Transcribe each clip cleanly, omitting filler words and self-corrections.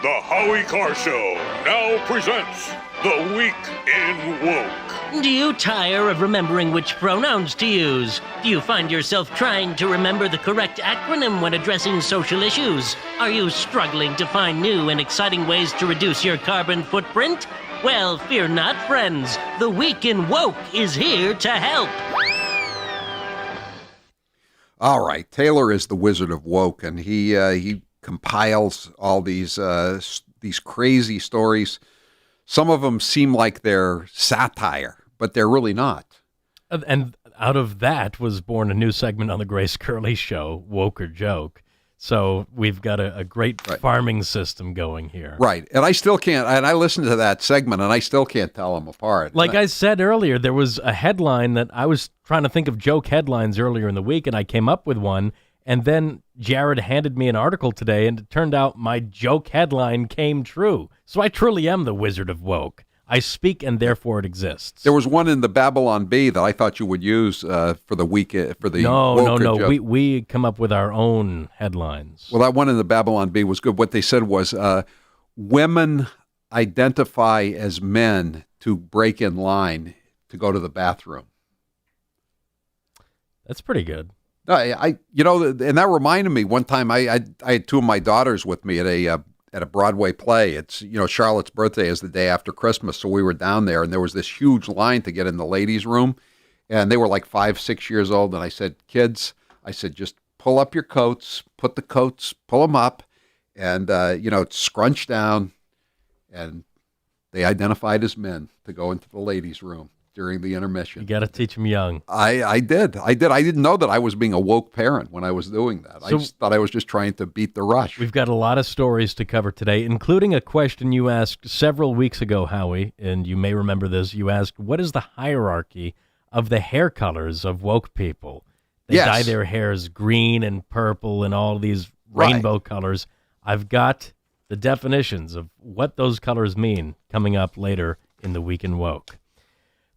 The Howie Carr Show now presents The Week in Woke. Do you tire of remembering which pronouns to use? Do you find yourself trying to remember the correct acronym when addressing social issues? Are you struggling to find new and exciting ways to reduce your carbon footprint? Well, fear not, friends. The Week in Woke is here to help. All right, Taylor is the Wizard of Woke, and he compiles all these crazy stories. Some of them seem like they're satire, but they're really not. And out of that was born a new segment on the Grace Curley Show, Woke or Joke. So we've got a great farming system going here. Right, and I still can't, and I listened to that segment, and I still can't tell them apart. Like I said earlier, there was a headline that I was trying to think of joke headlines earlier in the week, and I came up with one. And then Jared handed me an article today, and it turned out my joke headline came true. So I truly am the Wizard of Woke. I speak, and therefore it exists. There was one in the Babylon Bee that I thought you would use for the week for the No. joke. We come up with our own headlines. Well, that one in the Babylon Bee was good. What they said was women identify as men to break in line to go to the bathroom. That's pretty good. And that reminded me one time I had two of my daughters with me at a Broadway play. It's, Charlotte's birthday is the day after Christmas, so we were down there, and there was this huge line to get in the ladies' room, and they were like 5-6 years old, and I said, kids, just pull up your coats, pull them up, and scrunch down, and they identified as men to go into the ladies' room during the intermission. You got to teach them young. I did. I didn't know that I was being a woke parent when I was doing that. I just thought I was just trying to beat the rush. We've got a lot of stories to cover today, including a question you asked several weeks ago, Howie, and you may remember this. You asked, what is the hierarchy of the hair colors of woke people? They dye their hairs green and purple and all these rainbow colors. I've got the definitions of what those colors mean coming up later in the Week in Woke.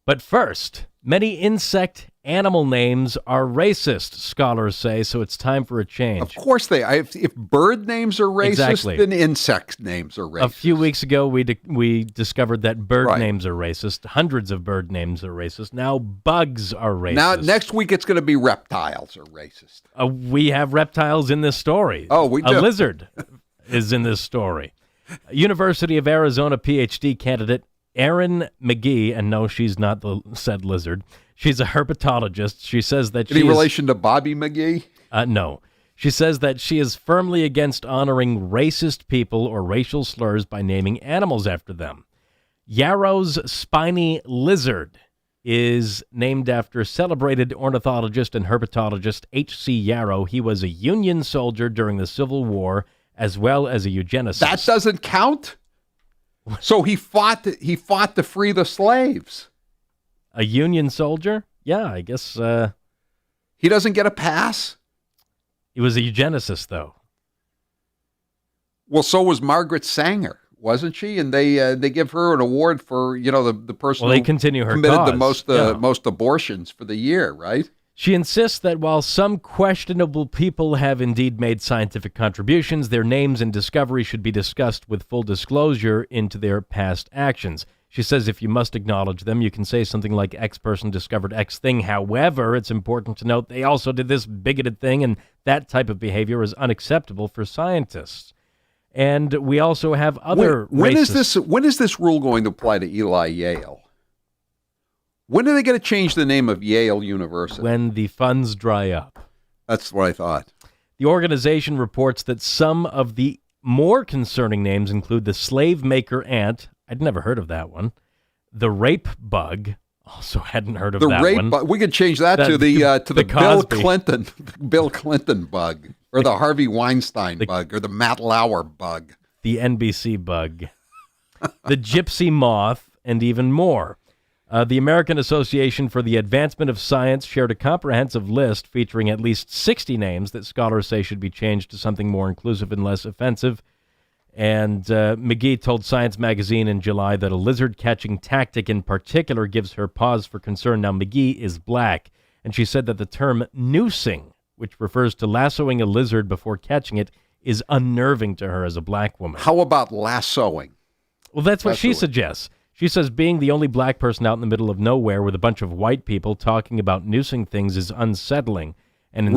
But first, many insect animal names are racist, scholars say, so it's time for a change. Of course they are. If bird names are racist, then insect names are racist. A few weeks ago, we discovered that bird names are racist. Hundreds of bird names are racist. Now bugs are racist. Now, next week, it's going to be reptiles are racist. We have reptiles in this story. Oh, we do. A lizard is in this story. University of Arizona PhD candidate Erin McGee, and no, she's not the said lizard. She's a herpetologist. She says that Any relation to Bobby McGee? No. She says that she is firmly against honoring racist people or racial slurs by naming animals after them. Yarrow's spiny lizard is named after celebrated ornithologist and herpetologist H.C. Yarrow. He was a Union soldier during the Civil War, as well as a eugenicist. That doesn't count? So he fought to free the slaves. A Union soldier? Yeah, I guess. He doesn't get a pass? He was a eugenicist, though. Well, so was Margaret Sanger, wasn't she? And they give her an award for, the person they continue her committed cause. the most abortions for the year, right? She insists that while some questionable people have indeed made scientific contributions, their names and discoveries should be discussed with full disclosure into their past actions. She says if you must acknowledge them, you can say something like X person discovered X thing. However, it's important to note they also did this bigoted thing, and that type of behavior is unacceptable for scientists. And we also have other when is this rule going to apply to Eli Yale? When are they going to change the name of Yale University? When the funds dry up. That's what I thought. The organization reports that some of the more concerning names include the slave maker ant. I'd never heard of that one. The rape bug. Also hadn't heard of that one. The rape bug. We could change that to the Bill Clinton bug, or the Harvey Weinstein bug, or the Matt Lauer bug. The NBC bug. The gypsy moth, and even more. The American Association for the Advancement of Science shared a comprehensive list featuring at least 60 names that scholars say should be changed to something more inclusive and less offensive. And McGee told Science Magazine in July that a lizard-catching tactic in particular gives her pause for concern. Now, McGee is black, and she said that the term noosing, which refers to lassoing a lizard before catching it, is unnerving to her as a black woman. How about lassoing? Well, that's what she suggests. She says being the only black person out in the middle of nowhere with a bunch of white people talking about noosing things is unsettling, and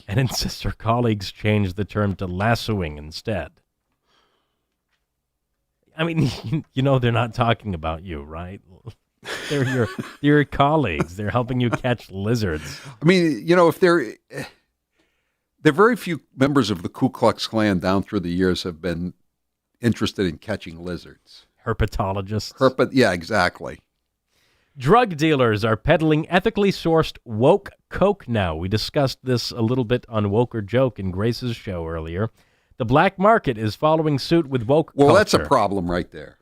insists her colleagues change the term to lassoing instead. I mean, they're not talking about you, right? They're your colleagues. They're helping you catch lizards. I mean, if there are very few members of the Ku Klux Klan down through the years have been interested in catching lizards. Herpetologists. Yeah, exactly. Drug dealers are peddling ethically sourced woke coke now. We discussed this a little bit on Woke or Joke in Grace's show earlier. The black market is following suit with woke culture. Well, that's a problem right there.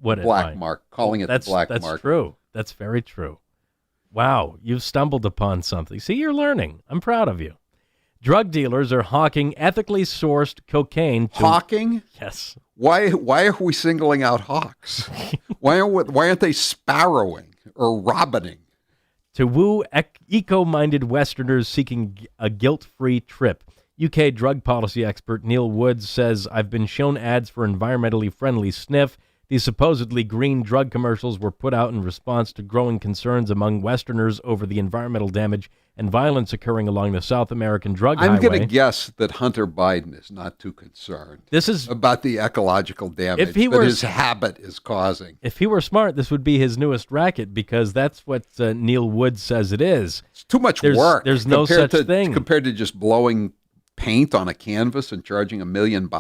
What black market? Calling it the black market. That's true. That's very true. Wow, you've stumbled upon something. See, you're learning. I'm proud of you. Drug dealers are hawking ethically sourced cocaine. Hawking? Yes. Why are we singling out hawks? Why aren't they sparrowing or robining? To woo eco-minded Westerners seeking a guilt-free trip. UK drug policy expert Neil Woods says, I've been shown ads for environmentally friendly sniff. These supposedly green drug commercials were put out in response to growing concerns among Westerners over the environmental damage and violence occurring along the South American drug highway. I'm going to guess that Hunter Biden is not too concerned about the ecological damage that his habit is causing. If he were smart, this would be his newest racket, because that's what Neil Woods says it is. It's too much work. There's no such thing. Compared to just blowing paint on a canvas and charging $1 million.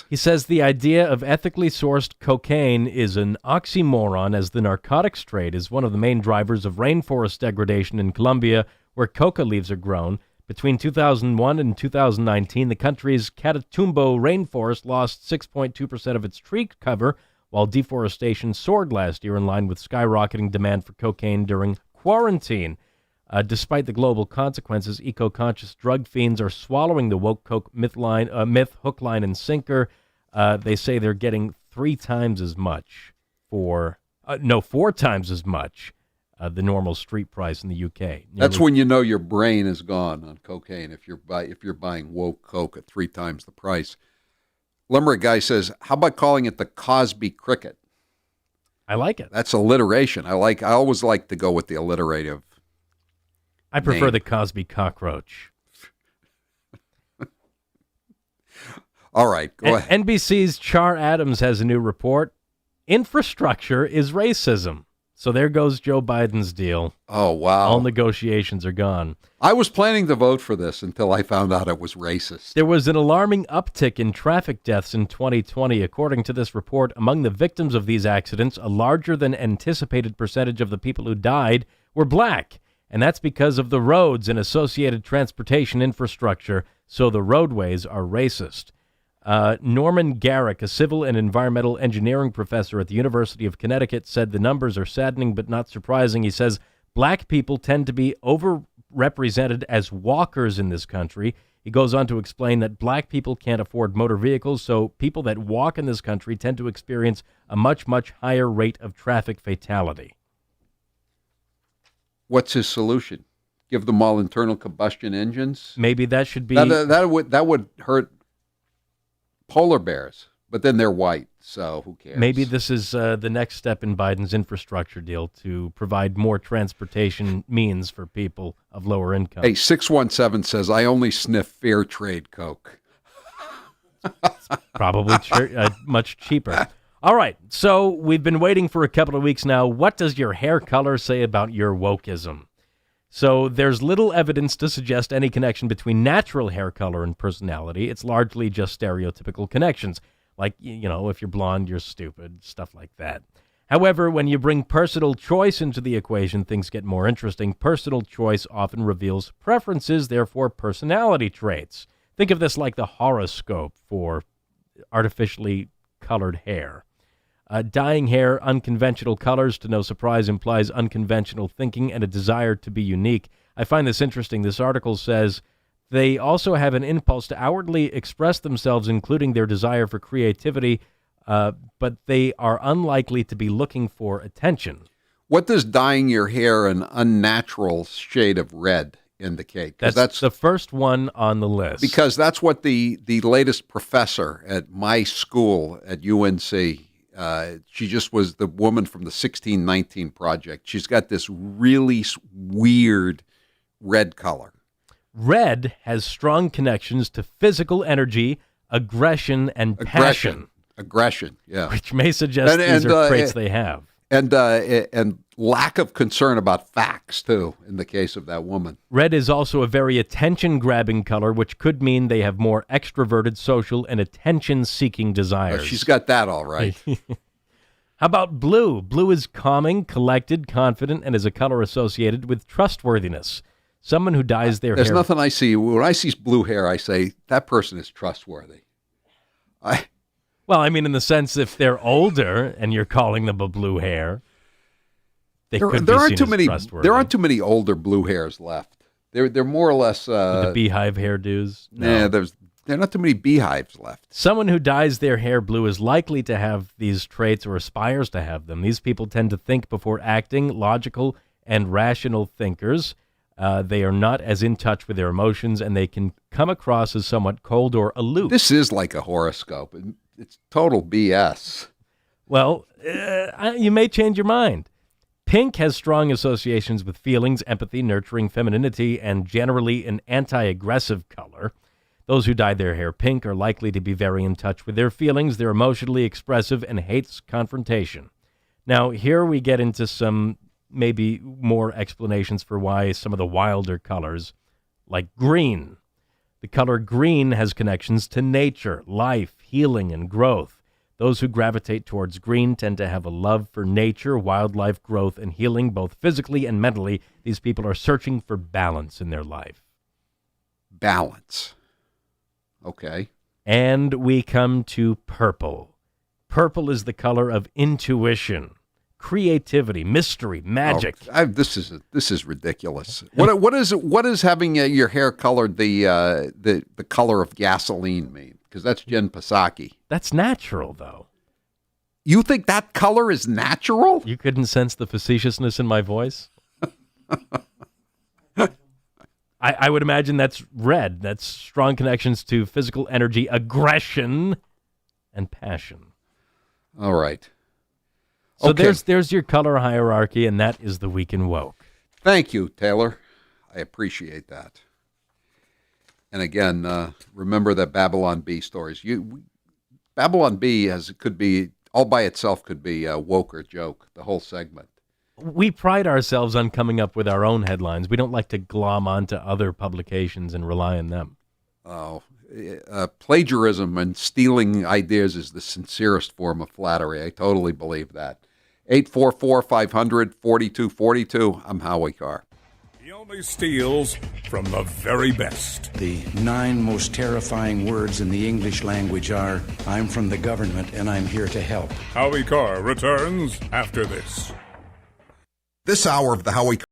He says the idea of ethically sourced cocaine is an oxymoron, as the narcotics trade is one of the main drivers of rainforest degradation in Colombia, where coca leaves are grown. Between 2001 and 2019, the country's Catatumbo rainforest lost 6.2% of its tree cover, while deforestation soared last year in line with skyrocketing demand for cocaine during quarantine. Despite the global consequences, eco-conscious drug fiends are swallowing the woke coke myth, hook, line, and sinker. They say they're getting 4 times as much the normal street price in the UK. That's when you know your brain is gone on cocaine, if you're buying woke coke at 3 times the price. Limerick guy says, how about calling it the Cosby cricket? I like it. That's alliteration. I always like to go with the alliterative. I prefer the Cosby cockroach. All right, go ahead. NBC's Char Adams has a new report. Infrastructure is racism. So there goes Joe Biden's deal. Oh, wow. All negotiations are gone. I was planning to vote for this until I found out it was racist. There was an alarming uptick in traffic deaths in 2020. According to this report, among the victims of these accidents, a larger than anticipated percentage of the people who died were black. And that's because of the roads and associated transportation infrastructure, so the roadways are racist. Norman Garrick, a civil and environmental engineering professor at the University of Connecticut, said the numbers are saddening but not surprising. He says black people tend to be overrepresented as walkers in this country. He goes on to explain that black people can't afford motor vehicles, so people that walk in this country tend to experience a much, much higher rate of traffic fatality. What's his solution? Give them all internal combustion engines? Maybe that should be... That would hurt polar bears, but then they're white, so who cares? Maybe this is the next step in Biden's infrastructure deal to provide more transportation means for people of lower income. Hey, 617 says, I only sniff fair trade Coke. Probably much cheaper. All right, so we've been waiting for a couple of weeks now. What does your hair color say about your wokism? So there's little evidence to suggest any connection between natural hair color and personality. It's largely just stereotypical connections, like, if you're blonde, you're stupid, stuff like that. However, when you bring personal choice into the equation, things get more interesting. Personal choice often reveals preferences, therefore personality traits. Think of this like the horoscope for artificially colored hair. Dyeing hair unconventional colors, to no surprise, implies unconventional thinking and a desire to be unique. I find this interesting. This article says they also have an impulse to outwardly express themselves, including their desire for creativity, but they are unlikely to be looking for attention. What does dyeing your hair an unnatural shade of red indicate? That's the first one on the list. Because that's what the latest professor at my school at UNC, she just was the woman from the 1619 Project. She's got this really weird red color. Red has strong connections to physical energy, aggression, and passion. Aggression, yeah. Which may suggest these are traits they have. And lack of concern about facts, too, in the case of that woman. Red is also a very attention-grabbing color, which could mean they have more extroverted, social, and attention-seeking desires. She's got that all right. How about blue? Blue is calming, collected, confident, and is a color associated with trustworthiness. Someone who dyes their hair... There's nothing I see. When I see blue hair, I say, that person is trustworthy. Well, I mean, in the sense, if they're older and you're calling them a blue hair, there aren't too many older blue hairs left. They're more or less the beehive hairdos. No. Yeah, there are not too many beehives left. Someone who dyes their hair blue is likely to have these traits or aspires to have them. These people tend to think before acting, logical and rational thinkers. They are not as in touch with their emotions, and they can come across as somewhat cold or aloof. This is like a horoscope. It's total BS. Well, you may change your mind. Pink has strong associations with feelings, empathy, nurturing, femininity, and generally an anti-aggressive color. Those who dye their hair pink are likely to be very in touch with their feelings. They're emotionally expressive and hates confrontation. Now, here we get into some maybe more explanations for why some of the wilder colors, like green. The color green has connections to nature, life, healing, and growth. Those who gravitate towards green tend to have a love for nature, wildlife, growth, and healing, both physically and mentally. These people are searching for balance in their life. Balance. Okay. And we come to purple. Purple is the color of intuition, creativity, mystery, magic. This is ridiculous. What is having your hair colored the color of gasoline mean? Because that's Jen Psaki. That's natural, though. You think that color is natural? You couldn't sense the facetiousness in my voice? I would imagine that's red. That's strong connections to physical energy, aggression, and passion. All right. So okay. There's your color hierarchy, and that is the Week in Woke. Thank you, Taylor. I appreciate that. And again, remember that Babylon Bee stories. Babylon Bee could be all by itself could be a woke or joke. The whole segment. We pride ourselves on coming up with our own headlines. We don't like to glom onto other publications and rely on them. Oh, plagiarism and stealing ideas is the sincerest form of flattery. I totally believe that. 844-500-4242. I'm Howie Carr. He only steals from the very best. The 9 most terrifying words in the English language are, I'm from the government and I'm here to help. Howie Carr returns after this. This hour of the Howie